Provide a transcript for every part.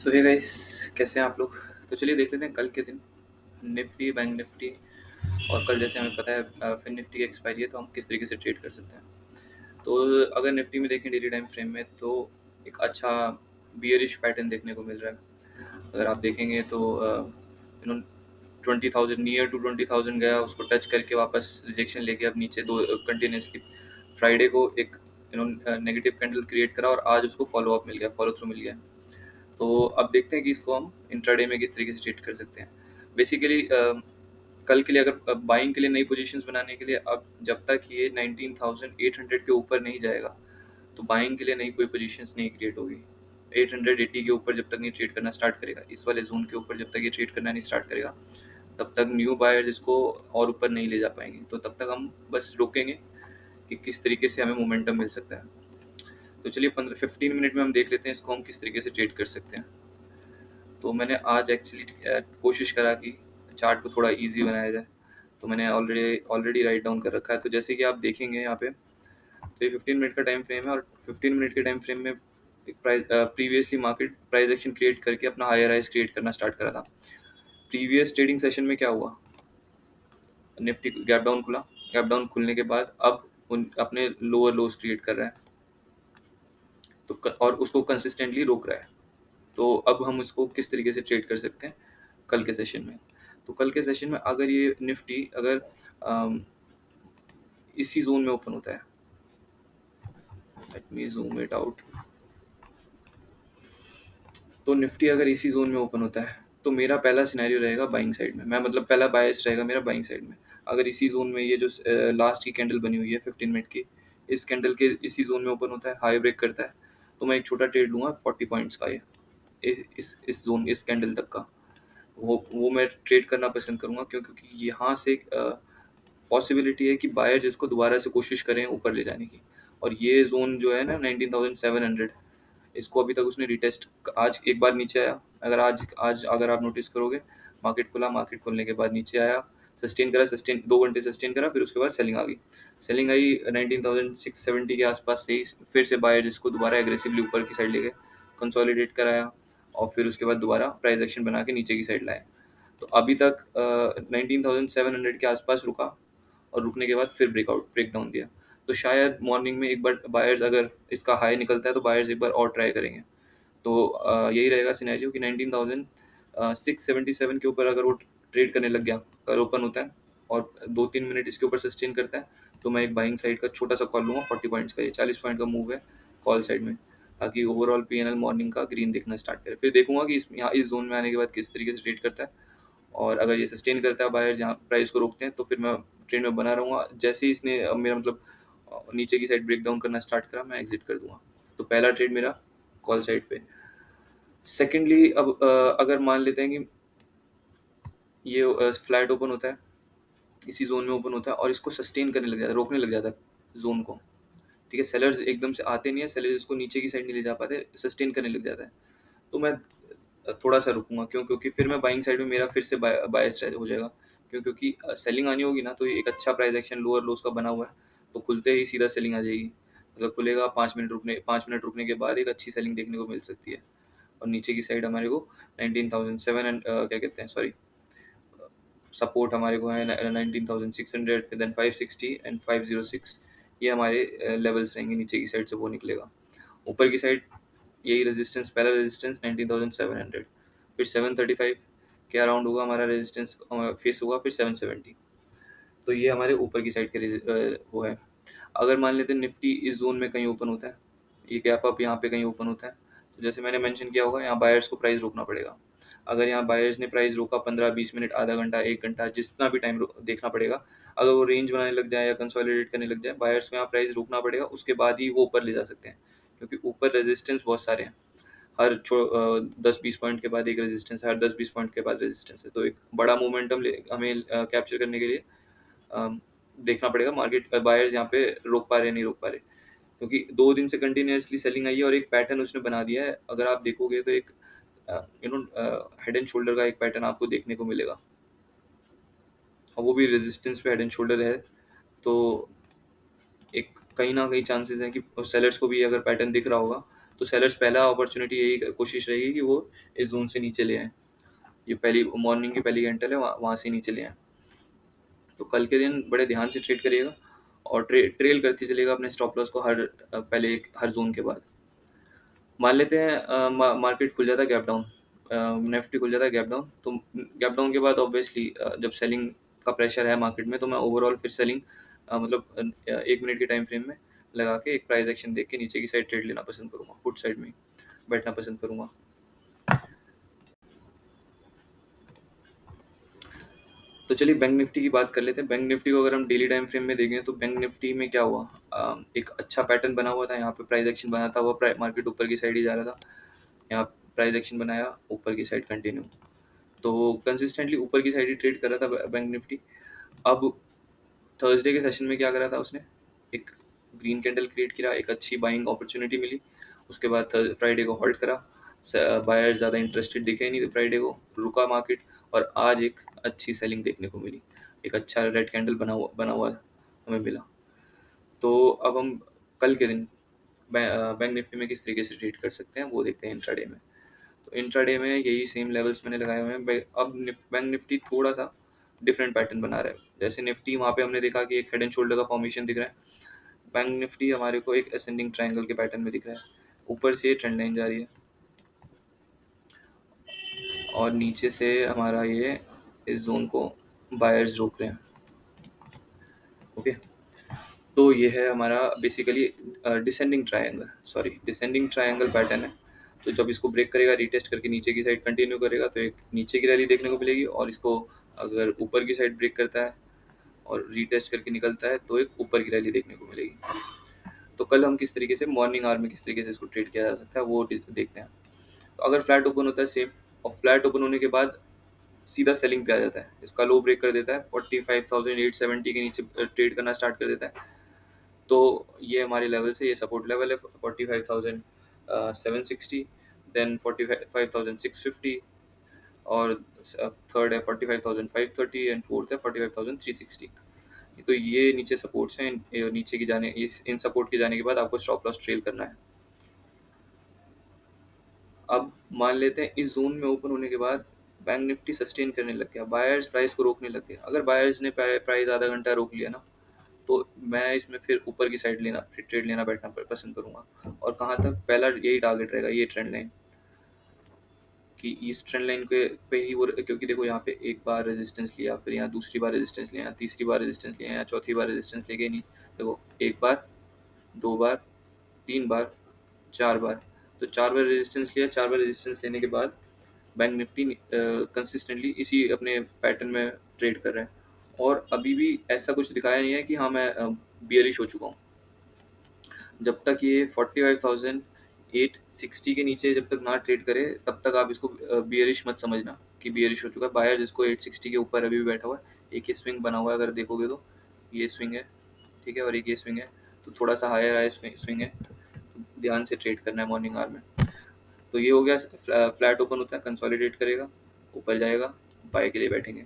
सो hey guys, कैसे हैं आप लोग। तो चलिए देख लेते हैं कल के दिन निफ्टी, बैंक निफ्टी और कल जैसे हमें पता है फिर निफ्टी की एक्सपायरी है, तो हम किस तरीके से ट्रेड कर सकते हैं। तो अगर निफ्टी में देखें डेली टाइम फ्रेम में, तो एक अच्छा बियरिश पैटर्न देखने को मिल रहा है। अगर आप देखेंगे तो 20,000 नियर टू 20,000 गया, उसको टच करके वापस रिजेक्शन लेके अब नीचे दो कंटिन्यूसली फ्राइडे को एक नेगेटिव कैंडल क्रिएट करा और आज उसको फॉलो अप मिल गया, फॉलो थ्रू मिल गया। तो अब देखते हैं कि इसको हम इंट्राडे में किस तरीके से ट्रेड कर सकते हैं। बेसिकली कल के लिए अगर बाइंग के लिए नई पोजीशंस बनाने के लिए, अब जब तक ये 19,800 के ऊपर नहीं जाएगा तो बाइंग के लिए नई कोई पोजीशंस नहीं क्रिएट होगी। 880 के ऊपर जब तक नहीं ट्रेड करना स्टार्ट करेगा, इस वाले जोन के ऊपर जब तक ये ट्रेड करना नहीं स्टार्ट करेगा, तब तक न्यू बायर्स इसको और ऊपर नहीं ले जा पाएंगे। तो तब तक हम बस रोकेंगे कि किस तरीके से हमें मोमेंटम मिल सकता है। तो चलिए 15-15 मिनट में हम देख लेते हैं इसको हम किस तरीके से ट्रेड कर सकते हैं। तो मैंने आज एक्चुअली कोशिश करा कि चार्ट को थोड़ा इजी बनाया जाए, तो मैंने ऑलरेडी राइट डाउन कर रखा है। तो जैसे कि आप देखेंगे यहाँ पे, तो ये 15 मिनट का टाइम फ्रेम है और 15 मिनट के टाइम फ्रेम में एक price previously market price action create करके अपना हायर हाइज क्रिएट करना स्टार्ट करा था। प्रीवियस ट्रेडिंग सेशन में क्या हुआ, निफ्टी गैप डाउन खुला, गैप डाउन खुलने के बाद अब अपने लोअर लोज क्रिएट कर रहा है, तो और उसको कंसिस्टेंटली रोक रहा है। तो अब हम इसको किस तरीके से ट्रेड कर सकते हैं कल के सेशन में। तो कल के सेशन में अगर ये निफ्टी अगर इसी जोन में ओपन होता है, let me zoom it out. तो निफ्टी अगर इसी जोन में ओपन होता है तो मेरा पहला सिनेरियो रहेगा बाइंग साइड में, मैं मतलब पहला बायस रहेगा मेरा बाइंग साइड में। अगर इसी जोन में ये जो लास्ट की कैंडल बनी हुई है 15 मिनट की, इस कैंडल के इसी जोन में ओपन होता है, हाई ब्रेक करता है, तो मैं एक छोटा ट्रेड लूँगा 40 पॉइंट्स का। ये इस जोन, इस कैंडल तक का वो मैं ट्रेड करना पसंद करूँगा, क्योंकि यहाँ से पॉसिबिलिटी है कि बायर जिसको दोबारा से कोशिश करें ऊपर ले जाने की। और ये जोन जो है ना 19,700, इसको अभी तक उसने रिटेस्ट, आज एक बार नीचे आया, अगर आज आज अगर आप नोटिस करोगे, मार्केट खुला, मार्केट खुलने के बाद नीचे आया, सस्टेन करा, सस्टेन 2 घंटे सस्टेन करा, फिर उसके बाद सेलिंग आ गई। सेलिंग आई 19,670 के आसपास से ही, फिर से बायर जिसको दोबारा एग्रेसिवली ऊपर की साइड ले गए, कंसोलिडेट कराया और फिर उसके बाद दोबारा प्राइस एक्शन बना के नीचे की साइड लाए। तो अभी तक 19,700 के आसपास रुका और रुकने के बाद फिर ब्रेक डाउन दिया। तो शायद मॉर्निंग में एक बार बायर्स अगर इसका हाई निकलता है तो बायर्स एक बार और ट्राई करेंगे। तो यही रहेगा सिनेरियो कि 19,677 के ऊपर अगर वो ट्रेड करने लग गया, कल ओपन होता है और 2-3 मिनट इसके ऊपर सस्टेन करता है, तो मैं एक बाइंग साइड का छोटा सा कॉल लूँगा 40 पॉइंट्स का। ये 40 पॉइंट का मूव है कॉल साइड में, ताकि ओवरऑल पीएनएल मॉर्निंग का ग्रीन दिखना स्टार्ट करे। फिर देखूंगा कि यहाँ इस जोन में आने के बाद किस तरीके से ट्रेड करता है, और अगर ये सस्टेन करता है बायर जहाँ प्राइस को रोकते हैं, तो फिर मैं ट्रेड में बना रहूँगा। जैसे ही इसने मेरा मतलब नीचे की साइड ब्रेक डाउन करना स्टार्ट करा, मैं एग्जिट कर दूंगा। तो पहला ट्रेड मेरा कॉल साइड पे। सेकेंडली, अब अगर मान लेते हैं कि ये फ्लैट ओपन होता है, इसी जोन में ओपन होता है और इसको सस्टेन करने लग जाता है, रोकने लग जाता है जोन को, ठीक है, सेलर्स एकदम से आते नहीं है, सेलर्स इसको नीचे की साइड नहीं ले जा पाते, सस्टेन करने लग जाता है, तो मैं थोड़ा सा रुकूंगा। क्यों? क्योंकि फिर मैं बाइंग साइड में मेरा फिर से बायस हो जाएगा। क्योंकि सेलिंग आनी होगी ना, तो ये एक अच्छा प्राइस एक्शन लोअर लोस का बना हुआ है, तो खुलते ही सीधा सेलिंग आ जाएगी। मतलब खुलेगा, 5 मिनट रुकने के बाद एक अच्छी सेलिंग देखने को मिल सकती है। और नीचे की साइड हमारे को 19,700 क्या कहते हैं, सॉरी, सपोर्ट हमारे को है 19,600, फिर देन 560 एंड 506, ये हमारे लेवल्स रहेंगे। नीचे की साइड से वो निकलेगा, ऊपर की साइड यही रेजिस्टेंस, पहला रेजिस्टेंस 19,700, फिर 735 के अराउंड होगा हमारा रेजिस्टेंस फेस होगा, फिर 770। तो ये हमारे ऊपर की साइड के वो है। अगर मान लेते हैं निफ्टी इस जोन में कहीं ओपन होता है, ये गैप अप यहाँ पे कहीं ओपन होता है, तो जैसे मैंने मेंशन किया होगा, यहाँ बायर्स को प्राइस रोकना पड़ेगा। अगर यहाँ बायर्स ने प्राइस रोका 15-20 मिनट, आधा घंटा, 1 घंटा, जितना भी टाइम देखना पड़ेगा, अगर वो रेंज बनाने लग जाए या कंसोलिडेट करने लग जाए, बायर्स को यहाँ प्राइस रोकना पड़ेगा, उसके बाद ही वो ऊपर ले जा सकते हैं। क्योंकि ऊपर रेजिस्टेंस बहुत सारे हैं, हर 10-20 पॉइंट के बाद एक रेजिस्टेंस है, हर 10-20 पॉइंट के बाद रेजिस्टेंस है। तो एक बड़ा मोमेंटम हमें कैप्चर करने के लिए देखना पड़ेगा मार्केट बायर्स यहाँ पे रोक पा रहे हैं नहीं रोक पा रहे। क्योंकि 2 दिन से कंटिन्यूसली सेलिंग आई है और एक पैटर्न उसने बना दिया है। अगर आप देखोगे तो एक हेड एंड शोल्डर का एक पैटर्न आपको देखने को मिलेगा, और वो भी रेजिस्टेंस पे हेड एंड शोल्डर है। तो एक कहीं ना कहीं चांसेस हैं कि सेलर्स को भी अगर पैटर्न दिख रहा होगा, तो सेलर्स पहला अपॉर्चुनिटी यही कोशिश रहेगी कि वो इस जोन से नीचे ले आए, ये पहली मॉर्निंग की पहली कैंडल है, वहाँ से नीचे ले आए। तो कल के दिन बड़े ध्यान से ट्रेड करिएगा और ट्रेल करते चलेगा अपने स्टॉप लॉस को पहले हर जोन के बाद। मान लेते हैं मार्केट खुल जाता है गैप डाउन, निफ्टी खुल जाता है गैप डाउन, तो गैप डाउन के बाद ऑब्वियसली जब सेलिंग का प्रेशर है मार्केट में, तो मैं ओवरऑल फिर सेलिंग मतलब 1 मिनट के टाइम फ्रेम में लगा के एक प्राइस एक्शन देख के नीचे की साइड ट्रेड लेना पसंद करूंगा, पुट साइड में बैठना पसंद करूंगा। तो चलिए बैंक निफ्टी की बात कर लेते हैं। बैंक निफ्टी को अगर हम डेली टाइम फ्रेम में देखें तो बैंक निफ्टी में क्या हुआ, एक अच्छा पैटर्न बना हुआ था, यहाँ पे प्राइस एक्शन बना था, वो मार्केट ऊपर की साइड ही जा रहा था, यहाँ प्राइस एक्शन बनाया, ऊपर की साइड कंटिन्यू, तो कंसिस्टेंटली ऊपर की साइड ही ट्रेड कर रहा था बैंक निफ्टी। अब थर्सडे के सेशन में क्या करा था उसने, एक ग्रीन कैंडल क्रिएट किया, एक अच्छी बाइंग अपॉर्चुनिटी मिली, उसके बाद फ्राइडे को होल्ड करा, बायर ज़्यादा इंटरेस्टेड दिखे नहीं, तो फ्राइडे को रुका मार्केट, और आज एक अच्छी सेलिंग देखने को मिली, एक अच्छा रेड कैंडल बना हुआ हमें मिला। तो अब हम कल के दिन बैंक निफ्टी में किस तरीके से ट्रेड कर सकते हैं वो देखते हैं इंट्राडे में। तो इंट्राडे में यही सेम लेवल्स मैंने लगाए हुए हैं। अब बैंक निफ्टी थोड़ा सा डिफरेंट पैटर्न बना रहा है। जैसे निफ्टी वहाँ पे हमने देखा कि एक हेड एंड शोल्डर का फॉर्मेशन दिख रहा है, बैंक निफ्टी हमारे को एक असेंडिंग ट्रायंगल के पैटर्न में दिख रहा है। ऊपर से ट्रेंड लाइन जा रही है और नीचे से हमारा ये इस जोन को बायर्स रोक रहे हैं। ओके, तो ये है हमारा बेसिकली डिसेंडिंग ट्रायंगल पैटर्न है। तो जब इसको ब्रेक करेगा, रीटेस्ट करके नीचे की साइड कंटिन्यू करेगा, तो एक नीचे की रैली देखने को मिलेगी, और इसको अगर ऊपर की साइड ब्रेक करता है और रीटेस्ट करके निकलता है तो एक ऊपर की रैली देखने को मिलेगी। तो कल हम किस तरीके से मॉर्निंग आवर में किस तरीके से इसको ट्रेड किया जा सकता है वो देखते हैं। तो अगर फ्लैट ओपन होता है सेम, और फ्लैट ओपन होने के बाद सीधा सेलिंग पे आ जाता है, इसका लो ब्रेक कर देता है, 45,870 के नीचे ट्रेड करना स्टार्ट कर देता है, तो ये हमारे लेवल से ये सपोर्ट लेवल है 45,760, देन 45,650, और थर्ड है 45,530 एंड फोर्थ है 45,360। तो ये नीचे सपोर्ट्स हैं, नीचे की जाने इन सपोर्ट के जाने के बाद आपको स्टॉप लॉस ट्रेल करना है। अब मान लेते हैं इस जोन में ओपन होने के बाद बैंक निफ्टी सस्टेन करने लग गया, बायर्स प्राइस को रोकने लग गए। अगर बायर्स ने प्राइस आधा घंटा रोक लिया ना, तो मैं इसमें फिर ऊपर की साइड फिर ट्रेड लेना बैठना पसंद करूंगा। और कहाँ तक, पहला यही टारगेट रहेगा, ये ट्रेंड लाइन, कि इस ट्रेंड लाइन पे ही वो, क्योंकि देखो यहाँ पे एक बार रेजिस्टेंस लिया, फिर यहाँ दूसरी बार रेजिस्टेंस लिया, तीसरी बार रेजिस्टेंस लिया, यहाँ चौथी बार रेजिस्टेंस लेके नहीं, देखो एक बार, दो बार, तीन बार, चार बार, तो चार बार रेजिस्टेंस लिया, चार बार रेजिस्टेंस लेने के बाद बैंक निफ्टी कंसिस्टेंटली इसी अपने पैटर्न में ट्रेड कर रहे हैं, और अभी भी ऐसा कुछ दिखाया नहीं है कि हाँ मैं बियरिश हो चुका हूँ। जब तक ये 45,860 के नीचे जब तक ना ट्रेड करे, तब तक आप इसको बियरिश मत समझना कि बियरिश हो चुका है। बायर जिसको 860 के ऊपर अभी भी बैठा हुआ है, एक ये स्विंग बना हुआ है, अगर देखोगे तो ये स्विंग है, ठीक है, और एक ये स्विंग है, तो थोड़ा सा हायर आया स्विंग है, ध्यान से ट्रेड करना है मॉर्निंग आवर में। तो ये हो गया, फ्लैट ओपन होता है, कंसोलिडेट करेगा, ऊपर जाएगा, बाय के लिए बैठेंगे।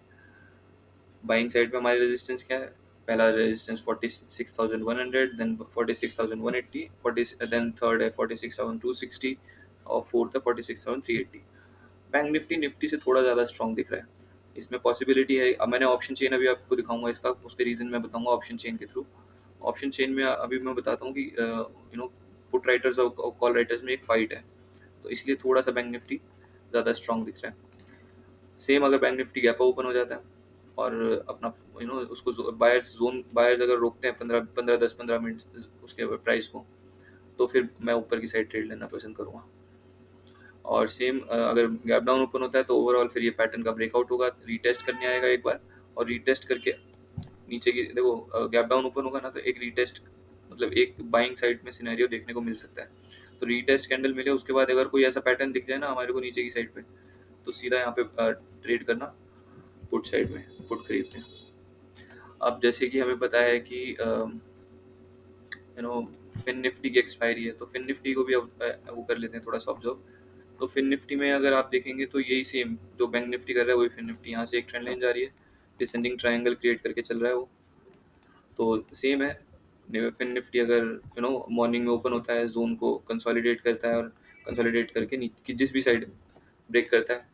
बाइंग साइड पे हमारी रेजिस्टेंस क्या है, पहला रेजिस्टेंस 46,100, देन 46,180, 40, देन थर्ड है 46,260, और फोर्थ है 46,380। बैंक निफ्टी निफ्टी से थोड़ा ज़्यादा स्ट्रॉन्ग दिख रहा है, इसमें पॉसिबिलिटी है। अब मैंने ऑप्शन चेन अभी आपको दिखाऊंगा इसका, उसके रीज़न मैं बताऊंगा ऑप्शन चेन के थ्रू। ऑप्शन चेन में अभी मैं बताता हूँ कि पुट राइटर्स और कॉल राइटर्स में एक फाइट है, तो इसलिए थोड़ा सा बैंक निफ्टी ज़्यादा स्ट्रॉन्ग दिख रहा है। सेम अगर बैंक निफ्टी गैप ओपन हो जाता है और अपना उसको बायर्स अगर रोकते हैं 15 10 15 मिनट उसके प्राइस को, तो फिर मैं ऊपर की साइड ट्रेड लेना पसंद करूँगा। और सेम अगर गैप डाउन ओपन होता है तो ओवरऑल फिर ये पैटर्न का ब्रेकआउट होगा, रीटेस्ट करने आएगा एक बार, और रीटेस्ट करके नीचे की, देखो गैप डाउन ओपन होगा ना, तो एक रीटेस्ट मतलब एक बाइंग साइड में सिनेरियो देखने को मिल सकता है। तो रीटेस्ट कैंडल मिले, उसके बाद अगर कोई ऐसा पैटर्न दिख जाए ना हमारे को नीचे की साइड पे, तो सीधा यहाँ पे ट्रेड करना, पुट साइड में पुट खरीदते हैं। अब जैसे कि हमें पता है कि फिन निफ्टी की एक्सपायरी है, तो फिन निफ्टी को भी वो कर लेते हैं थोड़ा सा ऑब्जर्व। तो फिन निफ्टी में अगर आप देखेंगे तो यही सेम जो बैंक निफ्टी कर रहा है वही फिन निफ्टी, यहाँ से एक ट्रेंड लाइन जा रही है, डिसेंडिंग ट्रायंगल क्रिएट करके चल रहा है वो, तो सेम है। फिन निफ्टी अगर मॉर्निंग में ओपन होता है, जोन को कंसोलिडेट करता है और कंसोलिडेट करके कि जिस भी साइड ब्रेक करता है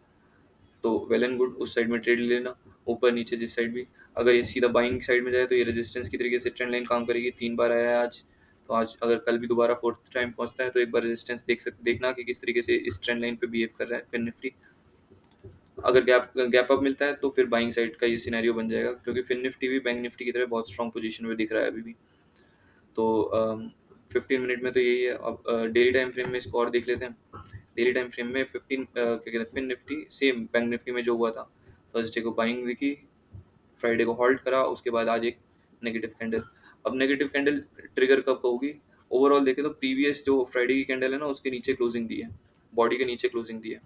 तो वेल एंड गुड, उस साइड में ट्रेड ले लेना, ऊपर नीचे जिस साइड भी। अगर ये सीधा बाइंग साइड में जाए तो ये रेजिस्टेंस की तरीके से ट्रेंड लाइन काम करेगी। 3 बार आया है आज, तो आज अगर कल भी दोबारा फोर्थ टाइम पहुंचता है तो एक बार रेजिस्टेंस देखना कि किस तरीके से इस ट्रेंड लाइन पे बिहेव कर रहा है फिन निफ्टी। अगर गैप गैप अप मिलता है तो फिर बाइंग साइड का ये सिनेरियो बन जाएगा, क्योंकि फिन निफ्टी भी बैंक निफ्टी की तरह बहुत स्ट्रॉन्ग पोजीशन में दिख रहा है अभी भी। तो 15 मिनट में तो यही है। अब डेली टाइम फ्रेम में इसको और देख लेते हैं। डेली टाइम फ्रेम में 15 क्या कहते हैं, Fin Nifty same Bank Nifty में जो हुआ था, थर्सडे को बाइंग दिखी, फ्राइडे को हॉल्ट करा, उसके बाद आज एक नेगेटिव कैंडल। अब नेगेटिव कैंडल ट्रिगर कब होगी? ओवरऑल देखें तो प्रीवियस जो फ्राइडे की कैंडल है ना, उसके नीचे क्लोजिंग दी है, बॉडी के नीचे क्लोजिंग दी है,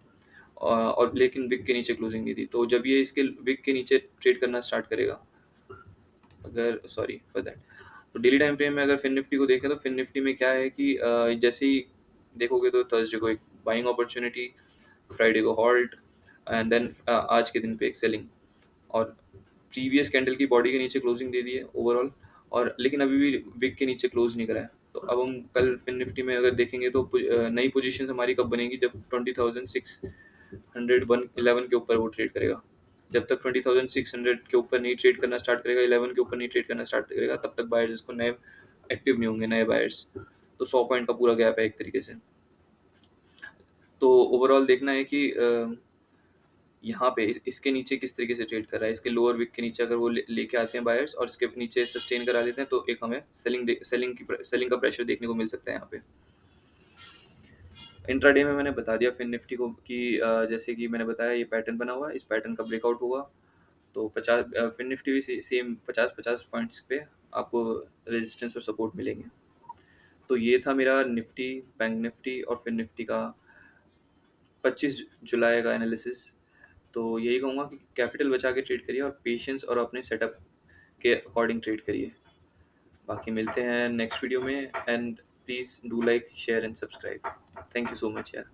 और लेकिन विक के नीचे क्लोजिंग दी थी। तो जब ये इसके विक के नीचे ट्रेड करना स्टार्ट करेगा, अगर सॉरी फॉर दैट, तो डेली टाइम फ्रेम में अगर फिन निफ्टी को देखें तो फिन निफ्टी में क्या है कि जैसे ही देखोगे तो थर्सडे को एक बाइंग अपॉर्चुनिटी, फ्राइडे को हॉल्ट, एंड देन आज के दिन पे एक सेलिंग, और प्रीवियस कैंडल की बॉडी के नीचे क्लोजिंग दे दी है ओवरऑल, और लेकिन अभी भी विक के नीचे क्लोज नहीं करा है। तो अब हम कल फिन निफ्टी में अगर देखेंगे तो नई पोजीशन हमारी कब बनेगी? जब 20,611 के ऊपर वो ट्रेड करेगा। जब तक 20,600 के ऊपर नहीं ट्रेड करना स्टार्ट करेगा, 11 के ऊपर नहीं ट्रेड करना स्टार्ट करेगा, तब तक बायर्स इसको नए एक्टिव नहीं होंगे, नए बायर्स। तो 100 पॉइंट का पूरा गैप है एक तरीके से। तो ओवरऑल देखना है कि यहाँ पे इसके नीचे किस तरीके से ट्रेड कर रहा है। इसके लोअर विक के नीचे अगर वो लेके आते हैं बायर्स और इसके नीचे सस्टेन करा लेते हैं, तो एक हमें सेलिंग का प्रेशर देखने को मिल सकता है यहाँ पे। इंट्राडे में मैंने बता दिया फिन निफ्टी को कि जैसे कि मैंने बताया ये पैटर्न बना हुआ है, इस पैटर्न का ब्रेकआउट होगा तो 50 फिन निफ्टी भी सेम 50-50 पॉइंट्स पे आपको रेजिस्टेंस और सपोर्ट मिलेंगे। तो ये था मेरा निफ्टी, बैंक निफ्टी और फिन निफ्टी का 25 जुलाई का एनालिसिस। तो यही कहूँगा कि कैपिटल बचा के ट्रेड करिए और पेशेंस और अपने सेटअप के अकॉर्डिंग ट्रेड करिए। बाकी मिलते हैं नेक्स्ट वीडियो में, and please do like, share and subscribe. Thank you so much यार।